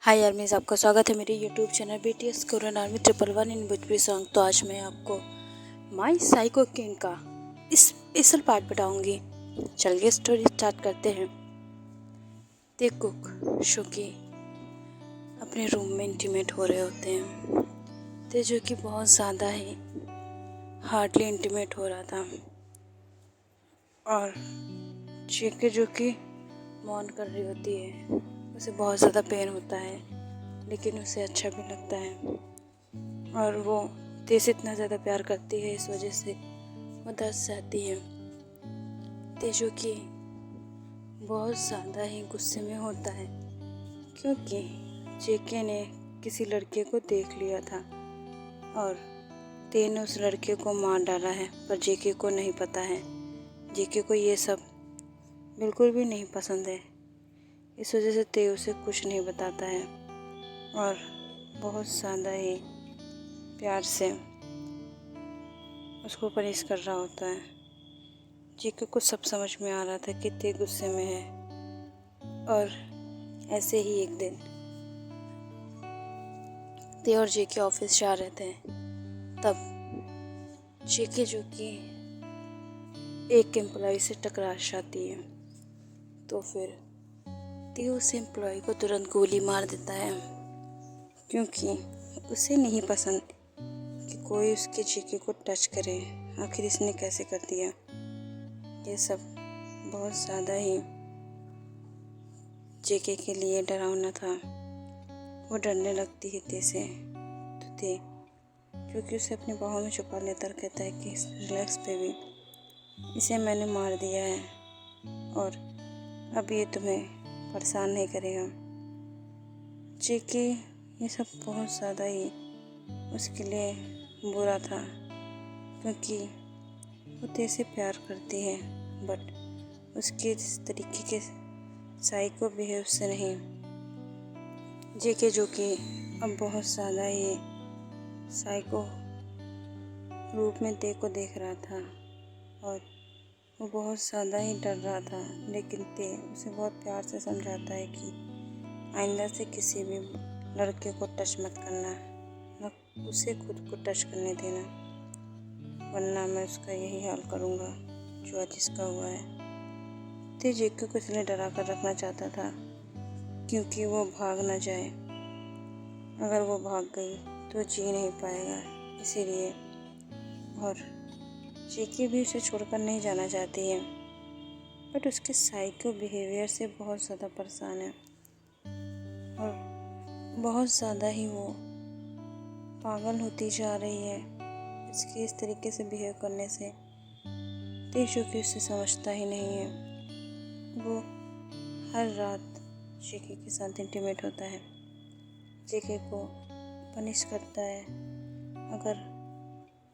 हाय यार, मैं आपका स्वागत है मेरे YouTube channel BTS Korean army 111 इन भोजपुरी सॉन्ग। तो आज मैं आपको माई साइको किंग का इस स्पेशल पार्ट बताऊंगी। चलिए स्टोरी स्टार्ट करते हैं। ते कुक शोकी अपने रूम में इंटीमेट हो रहे होते हैं। ते जो कि बहुत ज़्यादा ही हार्डली इंटीमेट हो रहा था और चीके जो कि मौन कर रही होती है। उसे बहुत ज़्यादा पेन होता है लेकिन उसे अच्छा भी लगता है और वो ते से इतना ज़्यादा प्यार करती है, इस वजह से वो दस जाती है। ते जो कि बहुत ज़्यादा ही गुस्से में होता है क्योंकि जेके ने किसी लड़के को देख लिया था और ते ने उस लड़के को मार डाला है, पर जेके को नहीं पता है। जेके को ये सब बिल्कुल भी नहीं पसंद है, इस वजह से ते उसे कुछ नहीं बताता है और बहुत ज़्यादा ही प्यार से उसको पनिश कर रहा होता है। जेके को सब समझ में आ रहा था कि ते गुस्से में है और ऐसे ही एक दिन ते और जेके ऑफिस जा रहे थे, तब जेके जो कि एक एम्प्लॉय से टकरा जाती है। तो फिर ते उस एम्प्लॉय को तुरंत गोली मार देता है क्योंकि उसे नहीं पसंद कि कोई उसके जेके को टच करे। आखिर इसने कैसे कर दिया, ये सब बहुत ज़्यादा ही जेके के लिए डरावना था। वो डरने लगती है ते से, तो ते जो कि उसे अपनी बाहों में छुपा लेता और कहता है कि रिलैक्स बेबी, इसे मैंने मार दिया है और अब ये तुम्हें परेशान नहीं करेगा। जेके ये सब बहुत ज़्यादा ही उसके लिए बुरा था क्योंकि वो ते से प्यार करती है, बट उसके इस तरीके के साइको बिहेव से नहीं। जेके जो कि अब बहुत ज़्यादा ही साइको रूप में ते को देख रहा था और वो बहुत ज़्यादा ही डर रहा था, लेकिन ते उसे बहुत प्यार से समझाता है कि आइंदा से किसी भी लड़के को टच मत करना, न उसे खुद को टच करने देना, वरना मैं उसका यही हाल करूँगा जो आज इसका हुआ है। ते जेके को इसलिए डरा कर रखना चाहता था क्योंकि वो भाग न जाए। अगर वो भाग गई तो जी नहीं पाएगा, इसीलिए। और जेके भी उसे छोड़कर नहीं जाना चाहती है, बट उसके साइको बिहेवियर से बहुत ज़्यादा परेशान है और बहुत ज़्यादा ही वो पागल होती जा रही है इसके इस तरीके से बिहेव करने से। ते जो कि उसे समझता ही नहीं है। वो हर रात जेके के साथ इंटीमेट होता है, जेके को पनिश करता है। अगर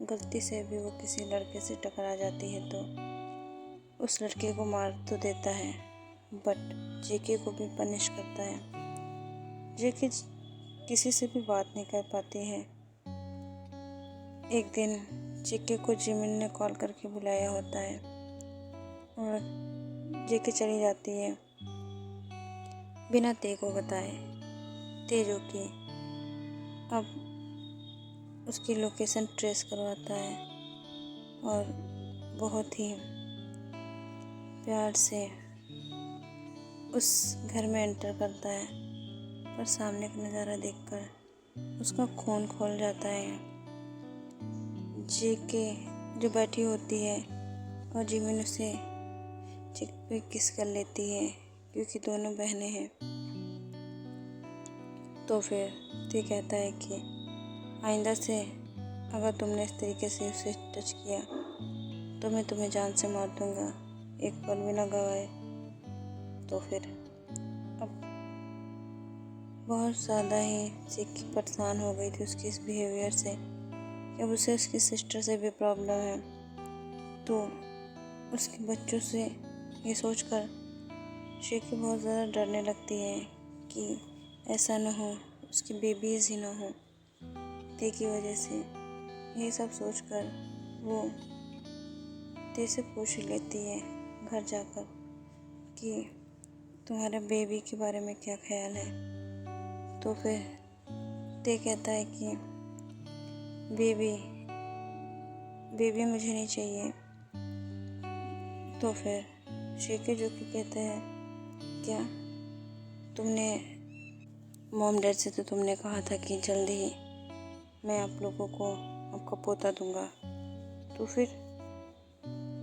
गलती से भी वो किसी लड़के से टकरा जाती है तो उस लड़के को मार तो देता है, बट जेके को भी पनिश करता है। जेके किसी से भी बात नहीं कर पाती है। एक दिन जेके को जिमिन ने कॉल करके बुलाया होता है और जेके चली जाती है बिना ते को बताए। ते जो कि अब उसकी लोकेशन ट्रेस करवाता है और बहुत ही प्यार से उस घर में एंटर करता है, पर सामने का नज़ारा देखकर उसका खून खौल जाता है। जेके जो बैठी होती है और जिमिन उसे चिक पे किस कर लेती है क्योंकि दोनों बहनें हैं। तो फिर ते कहता है कि आइंदा से अगर तुमने इस तरीके से उसे टच किया तो मैं तुम्हें जान से मार दूँगा, एक पल भी ना गवाए। तो फिर अब बहुत ज़्यादा ही जेके परेशान हो गई थी उसके इस बिहेवियर से कि अब उसे उसकी सिस्टर से भी प्रॉब्लम है। तो उसके बच्चों से ये सोचकर जेके बहुत ज़्यादा डरने लगती है कि ऐसा ना हो उसकी बेबीज़ ही ना हो ते की वजह से। ये सब सोचकर वो ते से पूछ लेती है घर जाकर कि तुम्हारे बेबी के बारे में क्या ख्याल है। तो फिर ते कहता है कि बेबी बेबी मुझे नहीं चाहिए। तो फिर जेके जो कि कहते हैं क्या तुमने मॉम डैड से तो तुमने कहा था कि जल्दी ही मैं आप लोगों को आपका पोता दूंगा, तो फिर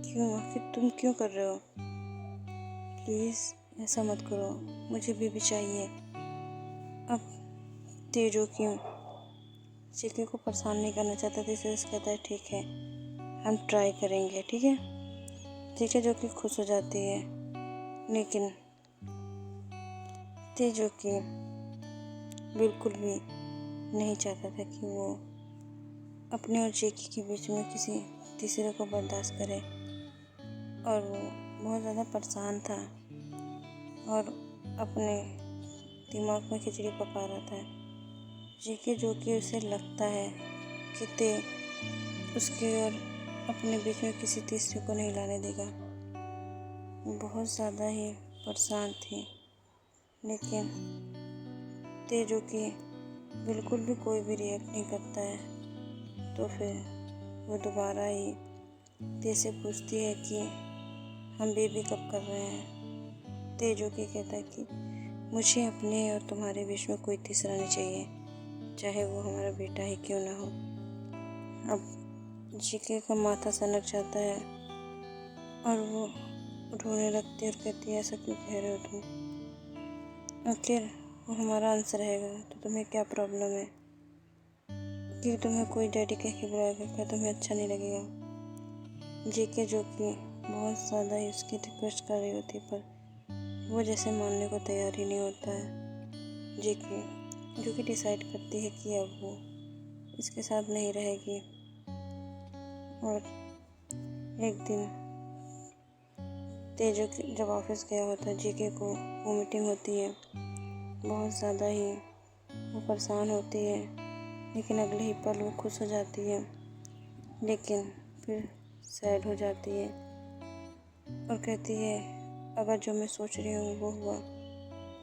क्यों आखिर तुम क्यों कर रहे हो? प्लीज़ ऐसा मत करो, मुझे बेबी चाहिए। अब ते जो कि जेके को परेशान नहीं करना चाहता था, इसलिए कहता है ठीक है हम ट्राई करेंगे, ठीक है। जेके जो कि खुश हो जाती है, लेकिन ते जो कि बिल्कुल भी नहीं चाहता था कि वो अपने और जेके के बीच में किसी तीसरे को बर्दाश्त करे, और वो बहुत ज़्यादा परेशान था और अपने दिमाग में खिचड़ी पका रहा था। जेके जो कि उसे लगता है कि ते उसके और अपने बीच में किसी तीसरे को नहीं लाने देगा। वो बहुत ज़्यादा ही परेशान थी, लेकिन ते जो कि बिल्कुल भी कोई भी रिएक्ट नहीं करता है। तो फिर वो दोबारा ही ते से पूछती है कि हम बेबी कब कर रहे हैं। ते जो कि कहता है कि मुझे अपने और तुम्हारे बीच में कोई तीसरा नहीं चाहिए, चाहे वो हमारा बेटा ही क्यों ना हो। अब जेके का माथा सनक जाता है और वो रोने लगती है और कहती है ऐसा क्यों कह रहे हो तुम? आखिर वो हमारा अंश रहेगा तो तुम्हें क्या प्रॉब्लम है कि तुम्हें कोई डैडी कह के बुलाएगा, क्या तुम्हें अच्छा नहीं लगेगा? जेके जो कि बहुत ज़्यादा ही उसकी रिक्वेस्ट कर रही होती, पर वो जैसे मानने को तैयार ही नहीं होता है। जेके जो कि डिसाइड करती है कि अब वो इसके साथ नहीं रहेगी। और एक दिन तेजो जब ऑफिस गया होता है, जेके को वो मीटिंग होती है, बहुत ज़्यादा ही वो परेशान होती है, लेकिन अगले ही पल वो खुश हो जाती है, लेकिन फिर सैड हो जाती है और कहती है अगर जो मैं सोच रही हूँ वो हुआ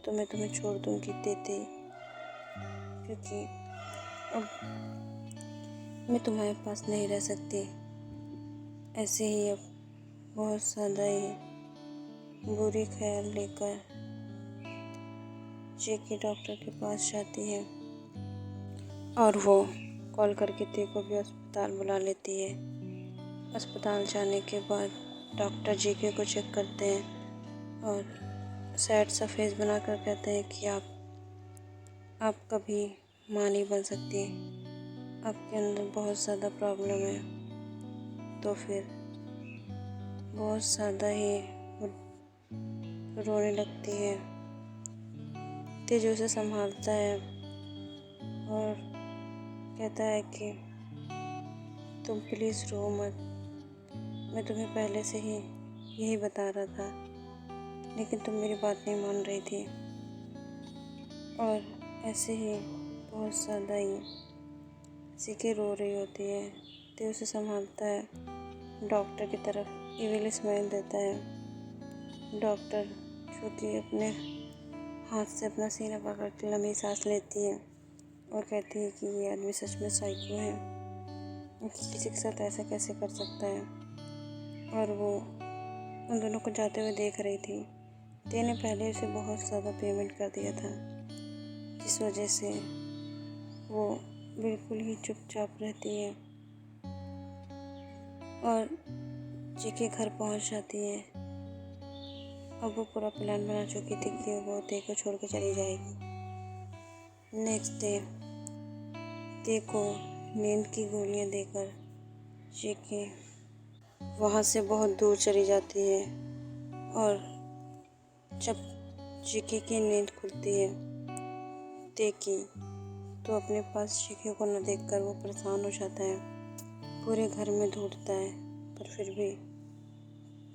तो मैं तुम्हें छोड़ दूँगी देते, क्योंकि अब मैं तुम्हारे पास नहीं रह सकती। ऐसे ही अब बहुत ज़्यादा ही बुरी ख्याल लेकर जेके डॉक्टर के पास जाती है और वो कॉल करके ते को भी अस्पताल बुला लेती है। अस्पताल जाने के बाद डॉक्टर जेके को चेक करते हैं और सैड सा फेस बनाकर कहते हैं कि आप कभी माँ नहीं बन सकती, आपके अंदर बहुत ज़्यादा प्रॉब्लम है। तो फिर बहुत ज़्यादा ही रोने लगती है। तेजू उसे संभालता है और कहता है कि तुम प्लीज़ रो मत, मैं तुम्हें पहले से ही यही बता रहा था, लेकिन तुम मेरी बात नहीं मान रही थी। और ऐसे ही बहुत ज़्यादा ही जेके रो रही होती है। ते उसे संभालता है, डॉक्टर की तरफ इविल स्माइल देता है। डॉक्टर जो कि अपने हाथ से अपना सीना पकड़ के लंबी सांस लेती है और कहती है कि ये आदमी सच में साइको है, किसी के साथ ऐसा कैसे कर सकता है। और वो उन दोनों को जाते हुए देख रही थी। ते ने पहले उसे बहुत ज़्यादा पेमेंट कर दिया था, जिस वजह से वो बिल्कुल ही चुपचाप रहती है और जेके घर पहुंच जाती है। अब वो पूरा प्लान बना चुकी थी कि वो ते को छोड़ के चली जाएगी। नेक्स्ट डे ते को नींद की गोलियां देकर जेके वहाँ से बहुत दूर चली जाती है और जब जेके की नींद खुलती है ते की, तो अपने पास जेके को न देखकर वो परेशान हो जाता है। पूरे घर में ढूंढता है पर फिर भी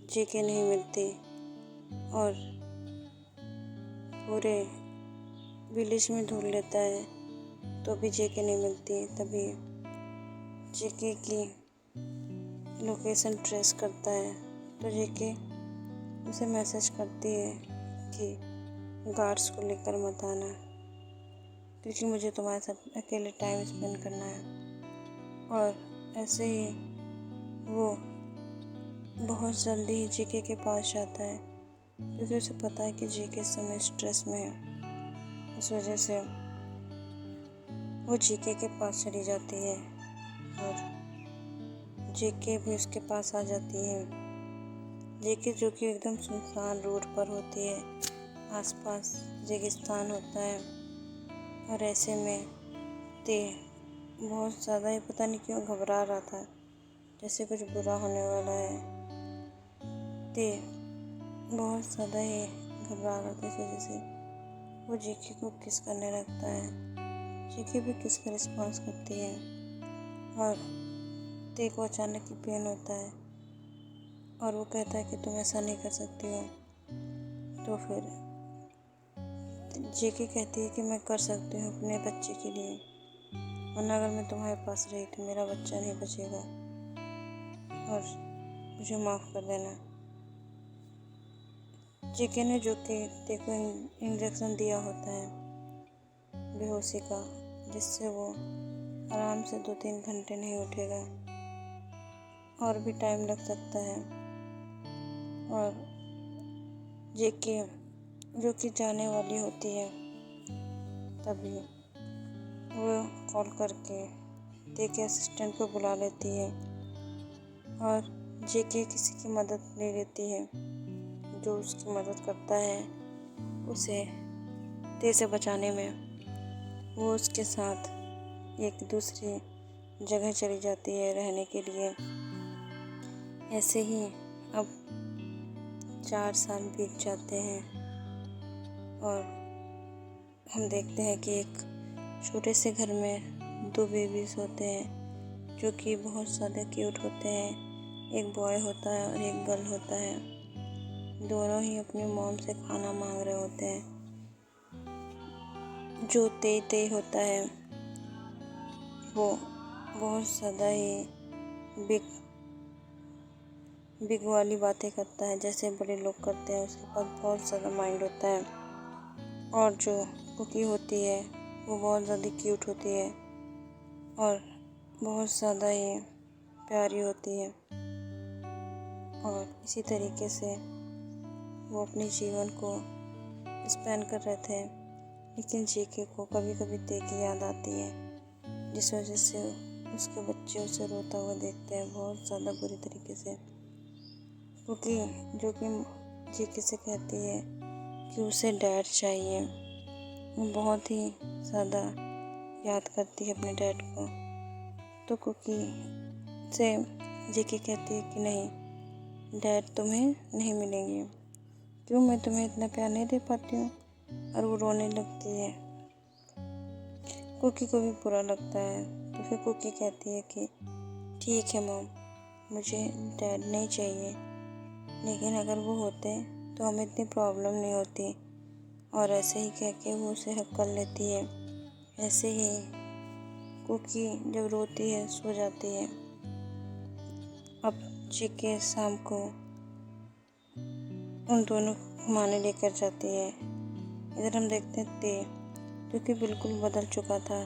जेके नहीं मिलती और पूरे विलेज में ढूंढ लेता है तो भी जेके नहीं मिलती। तभी जेके की लोकेशन ट्रेस करता है तो जेके उसे मैसेज करती है कि गार्ड्स को लेकर मत आना। क्योंकि मुझे तुम्हारे साथ अकेले टाइम स्पेंड करना है। और ऐसे ही वो बहुत जल्दी ही जीके के पास जाता है, क्योंकि उसे पता है कि जीके इस समय स्ट्रेस में है। इस वजह से वो जीके के पास चली जाती है और जेके भी उसके पास आ जाती है। जेके जो कि एकदम सुनसान रोड पर होती है, आसपास रेगिस्तान होता है। और ऐसे में ते बहुत ज़्यादा ही पता नहीं क्यों घबरा रहा था, जैसे कुछ बुरा होने वाला है। ते बहुत ज़्यादा ही घबरा रहा था, इस वजह से वो जेके को किस करने लगता है। जेके भी किस का रिस्पॉन्स करती है और ते को अचानक ही पेन होता है और वो कहता है कि तुम ऐसा नहीं कर सकती हो। तो फिर जेके कहती है कि मैं कर सकती हूँ अपने बच्चे के लिए, वरना अगर मैं तुम्हारे पास रही तो मेरा बच्चा नहीं बचेगा और मुझे माफ़ कर देना। जेके ने जो कि ते को इंजेक्शन दिया होता है बेहोशी का, जिससे वो आराम से 2-3 घंटे नहीं उठेगा और भी टाइम लग सकता है। और जेके जो कि जाने वाली होती है, तभी वो कॉल करके ते के असिस्टेंट को बुला लेती है और जेके किसी की मदद ले लेती है। जो उसकी मदद करता है उसे ते से बचाने में। वो उसके साथ एक दूसरी जगह चली जाती है रहने के लिए। ऐसे ही अब 4 साल बीत जाते हैं और हम देखते हैं कि एक छोटे से घर में 2 बेबीज़ होते हैं जो कि बहुत ज़्यादा क्यूट होते हैं। एक बॉय होता है और एक गर्ल होता है। दोनों ही अपनी मॉम से खाना मांग रहे होते हैं। जो ते होता है वो बहुत ज़्यादा ही बिग वाली बातें करता है, जैसे बड़े लोग करते हैं। उसके पास बहुत ज़्यादा माइंड होता है। और जो कुकी होती है वो बहुत ज़्यादा क्यूट होती है और बहुत ज़्यादा ही प्यारी होती है। और इसी तरीके से वो अपने जीवन को स्पेंड कर रहे थे, लेकिन जेके को कभी कभी ते की याद आती है, जिस वजह से उसके बच्चे उसे रोता हुआ देखते हैं बहुत ज़्यादा बुरी तरीके से। क्योंकि जो कि जेके से कहती है कि उसे डैड चाहिए। वो बहुत ही ज़्यादा याद करती है अपने डैड को। तो कुकी से जेके कहती है कि नहीं, डैड तुम्हें नहीं मिलेंगे। क्यों, मैं तुम्हें इतना प्यार नहीं दे पाती हूँ? और वो रोने लगती है। कुकी को भी बुरा लगता है। तो फिर कुकी कहती है कि ठीक है मॉम, मुझे डैड नहीं चाहिए, लेकिन अगर वो होते तो हमें इतनी प्रॉब्लम नहीं होती। और ऐसे ही कह के वो उसे हक कर लेती है। ऐसे ही कुकी जब रोती है सो जाती है। अब जेके शाम को उन दोनों को घुमाने लेकर जाती है। इधर हम देखते हैं ते, जो कि बिल्कुल बदल चुका था।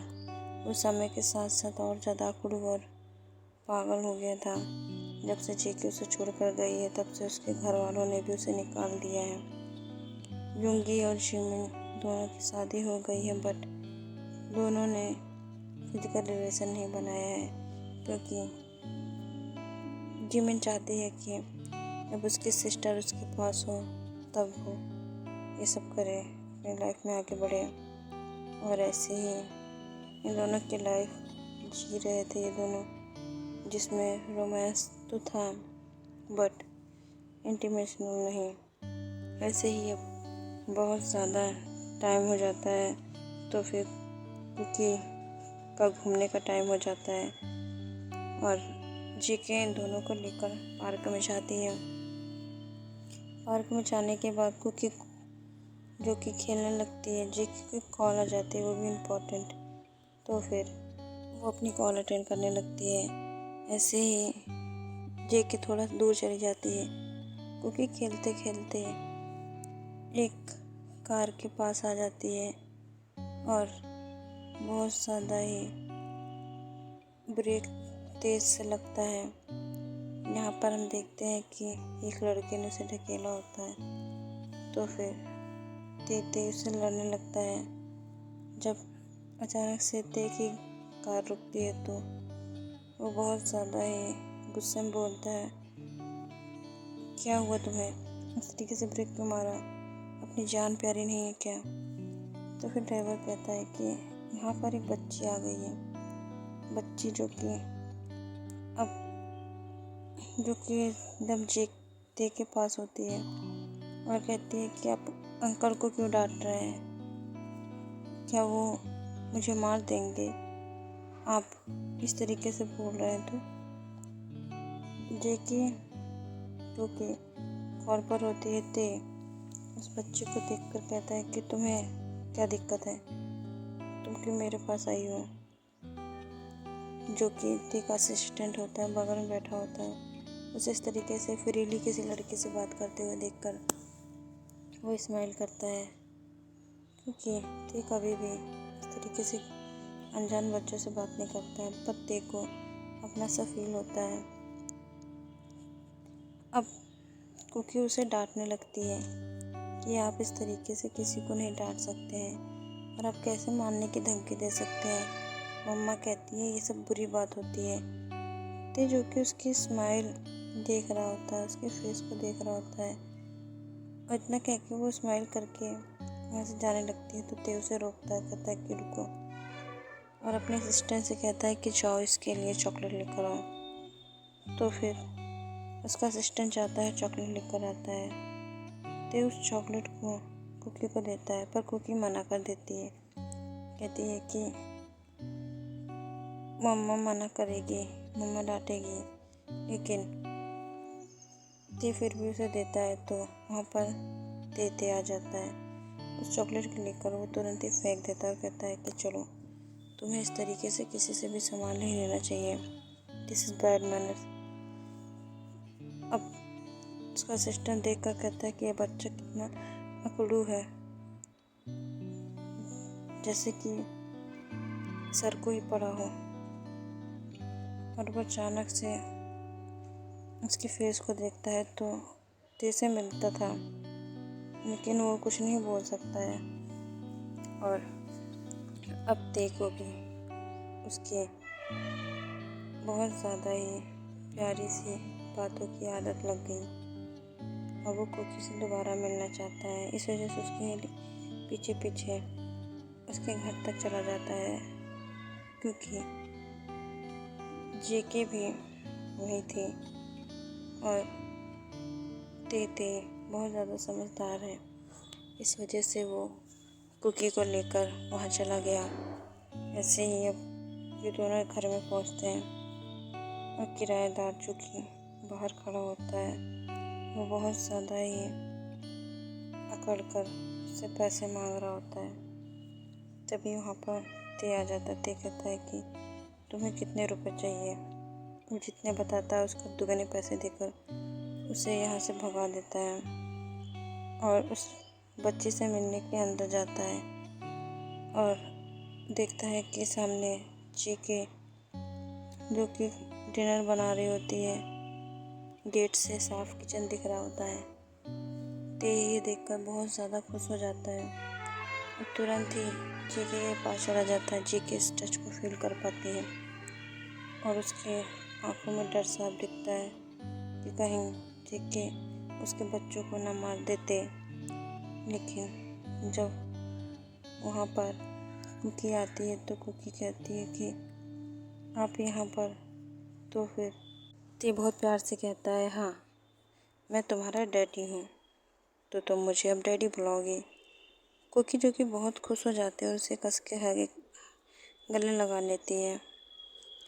वो समय के साथ साथ और ज़्यादा आकुड़ और पागल हो गया था। जब से जेके उसे छोड़कर गई है, तब से उसके घर वालों ने भी उसे निकाल दिया है। युंगी और जिमिन दोनों की शादी हो गई है, बट दोनों ने फिजिकल रिलेशन नहीं बनाया है, क्योंकि जिमिन चाहती है कि जब उसकी सिस्टर उसके पास हो तब वो ये सब करे, अपनी लाइफ में आगे बढ़े। और ऐसे ही इन दोनों की लाइफ जी रहे थे ये दोनों, जिसमें रोमांस तो था बट इंटीमेशनल नहीं। ऐसे ही अब बहुत ज़्यादा टाइम हो जाता है, तो फिर कुकी का घूमने का टाइम हो जाता है और जेके इन दोनों को लेकर पार्क में जाती है। पार्क में जाने के बाद कुकी जो कि खेलने लगती है, जेके की कॉल आ जाती है, वो भी इम्पोर्टेंट। तो फिर वो अपनी कॉल अटेंड करने लगती है। ऐसे ही जेके थोड़ा दूर चली जाती है। कुकी खेलते खेलते एक कार के पास आ जाती है और बहुत ज़्यादा ही ब्रेक तेज़ से लगता है। यहाँ पर हम देखते हैं कि एक लड़के ने उसे ढकेला होता है, तो फिर ते उससे लड़ने लगता है। जब अचानक से ते की कार रुकती है तो वो बहुत ज़्यादा ही गुस्से में बोलता है, क्या हुआ तुम्हें, इस तरीके से ब्रेक क्यों मारा, अपनी जान प्यारी नहीं है क्या? तो फिर ड्राइवर कहता है कि यहाँ पर एक बच्ची आ गई है, बच्ची जो कि एकदम ते के पास होती है और कहती है कि आप अंकल को क्यों डांट रहे हैं, क्या वो मुझे मार देंगे, आप इस तरीके से बोल रहे हैं? तो जेके जो कि कॉल पर होती है ते उस बच्चे को देखकर कहता है कि तुम्हें क्या दिक्कत है, तुम क्यों मेरे पास आई हो? जो कि ते का असिस्टेंट होता है, बगल में बैठा होता है, उसे इस तरीके से फ्रीली किसी लड़की से बात करते हुए देखकर वो स्माइल करता है, क्योंकि ते कभी भी इस तरीके से अनजान बच्चों से बात नहीं करता है। पर ते को अपना सा फील होता है। अब कुकी उसे डांटने लगती है कि आप इस तरीके से किसी को नहीं डांट सकते हैं और आप कैसे मारने की धमकी दे सकते हैं। मम्मा कहती है ये सब बुरी बात होती है। ते जो कि उसकी स्माइल देख रहा होता है, उसके फेस को देख रहा होता है और इतना कह के वो स्माइल करके वहाँ से जाने लगती है। तो ते उसे रोकता है, कहता है कि रुको, और अपने असिस्टेंट से कहता है कि जाओ इसके लिए चॉकलेट लेकर आओ। तो फिर उसका असिस्टेंट जाता है, चॉकलेट लेकर आता है। ते उस चॉकलेट को कुकी को देता है, पर कुकी मना कर देती है, कहती है कि मम्मा मना करेगी, मम्मा डांटेगी। लेकिन ते फिर भी उसे देता है। तो वहाँ पर ते आ जाता है, उस चॉकलेट को लेकर वो तुरंत ही फेंक देता है और कहता है कि चलो, तुम्हें इस तरीके से किसी से भी सामान नहीं लेना चाहिए, दिस इज़ बैड मैनर्स। अब उसका असिस्टेंट देख कर कहता है कि ये बच्चा कितना अकड़ू है, जैसे कि सर को ही पड़ा हो। और वो अचानक से उसके फेस को देखता है तो ते से मिलता था, लेकिन वो कुछ नहीं बोल सकता है। और अब ते को भी उसके बहुत ज़्यादा ही प्यारी सी बातों की आदत लग गई और वो कुकी से दोबारा मिलना चाहता है। इस वजह से उसके पीछे पीछे उसके घर तक चला जाता है, क्योंकि जेके भी वही थी और ते बहुत ज़्यादा समझदार है। इस वजह से वो कुकी को लेकर वहाँ चला गया। ऐसे ही अब ये दोनों घर में पहुँचते हैं और किराएदार जो कि बाहर खड़ा होता है वो बहुत ज़्यादा ही अकड़ कर उससे पैसे मांग रहा होता है। तभी वहाँ पर ते आ जाता है। ते कहता है कि तुम्हें कितने रुपए चाहिए? वो जितने बताता है उसका दुगने पैसे देकर उसे यहाँ से भगा देता है और उस बच्ची से मिलने के अंदर जाता है और देखता है कि सामने जेके जो कि डिनर बना रही होती है, गेट से साफ किचन दिख रहा होता है। ते ये देखकर बहुत ज़्यादा खुश हो जाता है और तुरंत ही जेके के पास चला जाता है। जेके इस टच को फील कर पाती है और उसके आंखों में डर साफ दिखता है कि कहीं जेके उसके बच्चों को ना मार देते। लेकिन जब वहाँ पर कुकी आती है तो कुकी कहती है कि आप यहाँ पर? तो फिर ते बहुत प्यार से कहता है, हाँ मैं तुम्हारा डैडी हूँ, तो तुम मुझे अब डैडी बुलाओगे। कुकी जो कि बहुत खुश हो जाती है और उसे कस के गले लगा लेती है,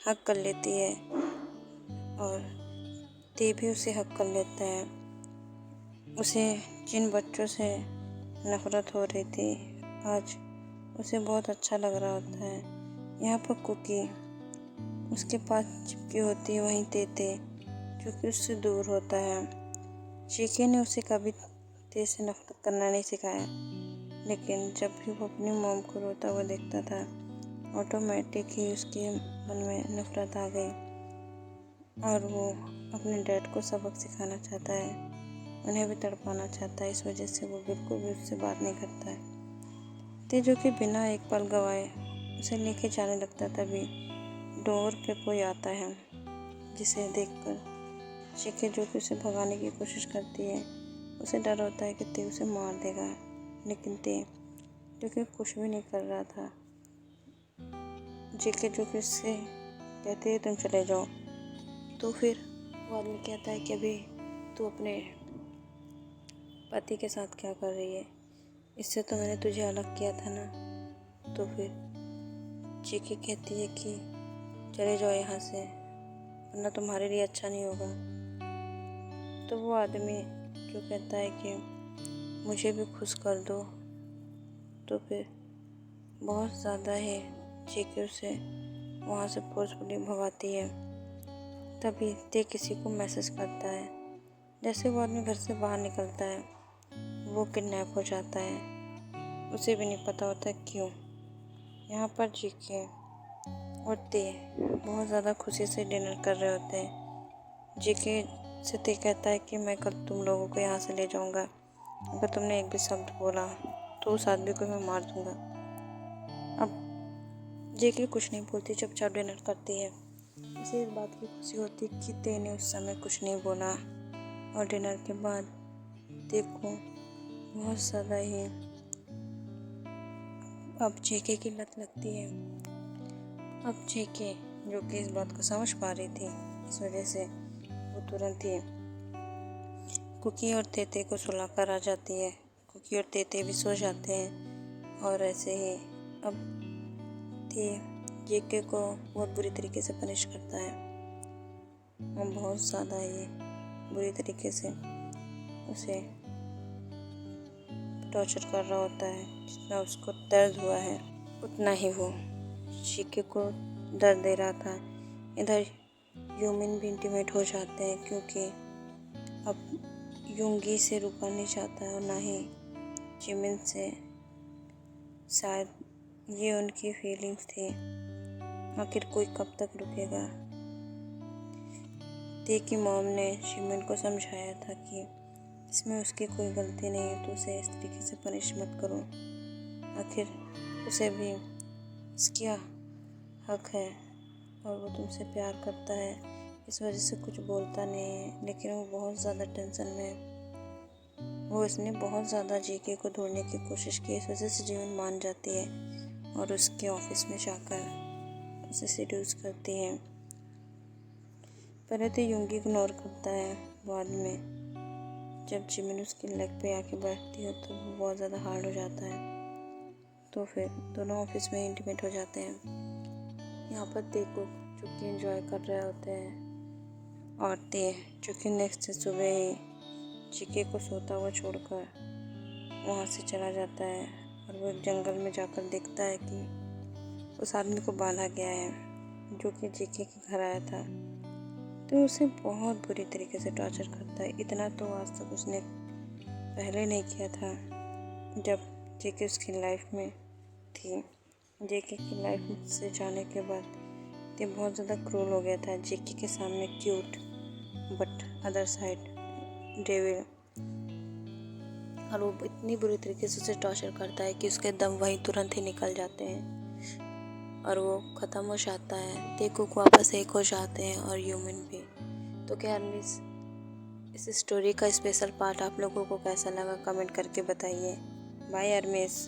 हक कर लेती है और ते भी उसे हक कर लेता है। उसे जिन बच्चों से नफरत हो रही थी आज उसे बहुत अच्छा लग रहा होता है। यहाँ पर कुकी उसके पास चिपकी होती है, वहीं ते जो कि उससे दूर होता है। जेके ने उसे कभी ते से नफरत करना नहीं सिखाया, लेकिन जब भी वो अपनी मॉम को रोता हुआ देखता था ऑटोमेटिक ही उसके मन में नफरत आ गई और वो अपने डैड को सबक सिखाना चाहता है, उन्हें भी तड़पाना चाहता है। इस वजह से वो बिल्कुल भी उससे बात नहीं करता है। तेजो के बिना एक पल गवाए उसे लेके जाने लगता, तभी डोर पे कोई आता है जिसे देखकर चीखे जो कि उसे भगाने की कोशिश करती है। उसे डर होता है कि ते उसे मार देगा, लेकिन ते जो कि कुछ भी नहीं कर रहा था। चीखे जो कि उससे कहती है तुम चले जाओ। तो फिर वो आदमी कहता है कि अभी तू अपने पति के साथ क्या कर रही है, इससे तो मैंने तुझे अलग किया था ना। तो फिर चीकी कहती है कि चले जाओ यहाँ से, वरना तुम्हारे लिए अच्छा नहीं होगा। तो वो आदमी जो कहता है कि मुझे भी खुश कर दो। तो फिर बहुत ज़्यादा ही चीकी उसे वहाँ से फोर्सफुली भगाती है। तभी ते किसी को मैसेज करता है। जैसे वो आदमी घर से बाहर निकलता है, वो किडनैप हो जाता है। उसे भी नहीं पता होता क्यों। यहाँ पर चीकी और ते बहुत ज़्यादा खुशी से डिनर कर रहे होते हैं। जीके से ते कहता है कि मैं कल तुम लोगों को यहाँ से ले जाऊँगा, अगर तुमने एक भी शब्द बोला तो उस आदमी को मैं मार दूँगा। अब जेके कुछ नहीं बोलती, चुपचाप डिनर करती है। उसे इस बात की खुशी होती कि ते ने उस समय कुछ नहीं बोला। और डिनर के बाद ते को बहुत ज़्यादा ही अब जेके की लत लगती है। अब जेके जो कि इस बात को समझ पा रही थी, इस वजह से वो तुरंत ही कुकी और तेते को सुलाकर आ जाती है। कुकी और तेते भी सो जाते हैं और ऐसे ही अब ते जेके को बहुत बुरी तरीके से पनिश करता है और बहुत ज़्यादा ही बुरी तरीके से उसे टॉर्चर कर रहा होता है। जितना उसको दर्द हुआ है उतना ही वो चीके को दर्द दे रहा था। इधर यूमिन भी इंटीमेट हो जाते हैं, क्योंकि अब यूंगी से रुका नहीं चाहता है और ना ही जिमिन से। शायद ये उनकी फीलिंग्स थी, आखिर कोई कब तक रुकेगा। ते की मॉम ने जिमिन को समझाया था कि इसमें उसकी कोई गलती नहीं है, तो उसे इस तरीके से पनिश मत करो। आखिर उसे भी इसका हक है और वो तुमसे प्यार करता है, इस वजह से कुछ बोलता नहीं है। लेकिन वो बहुत ज़्यादा टेंशन में है। इसने बहुत ज़्यादा जेके को ढूंढने की कोशिश की, इस वजह से जिमिन मान जाती है और उसके ऑफिस में जाकर उसे सेड्यूस करती है। पहले तो यूंगी इग्नोर करता है, बाद में जब जिमिन उसके लेग पे आके बैठती है तो वो बहुत ज़्यादा हार्ड हो जाता है। तो फिर दोनों ऑफिस में इंटीमेट हो जाते हैं। यहाँ पर ते को जो कि एंजॉय कर रहे होते हैं और ते जो कि नेक्स्ट सुबह ही चीके को सोता हुआ छोड़कर वहाँ से चला जाता है और वो एक जंगल में जाकर देखता है कि उस आदमी को बांधा गया है जो कि जेके के घर आया था। तो उसे बहुत बुरी तरीके से टॉर्चर करता है। इतना तो आज तक उसने पहले नहीं किया था जब जेके उसकी लाइफ में थी। जेके की लाइफ से जाने के बाद ये बहुत ज़्यादा क्रूर हो गया था। जेके के सामने cute but other side devil, और वो इतनी बुरी तरीके से उसे टॉर्चर करता है कि उसके दम वहीं तुरंत ही निकल जाते हैं और वो ख़त्म हो जाता है। तेको को वापस एक हो जाते हैं और ह्यूमन भी। तो क्या हरमिस, इस स्टोरी का स्पेशल पार्ट आप लोगों को कैसा लगा कमेंट करके बताइए। बाय हरमिस।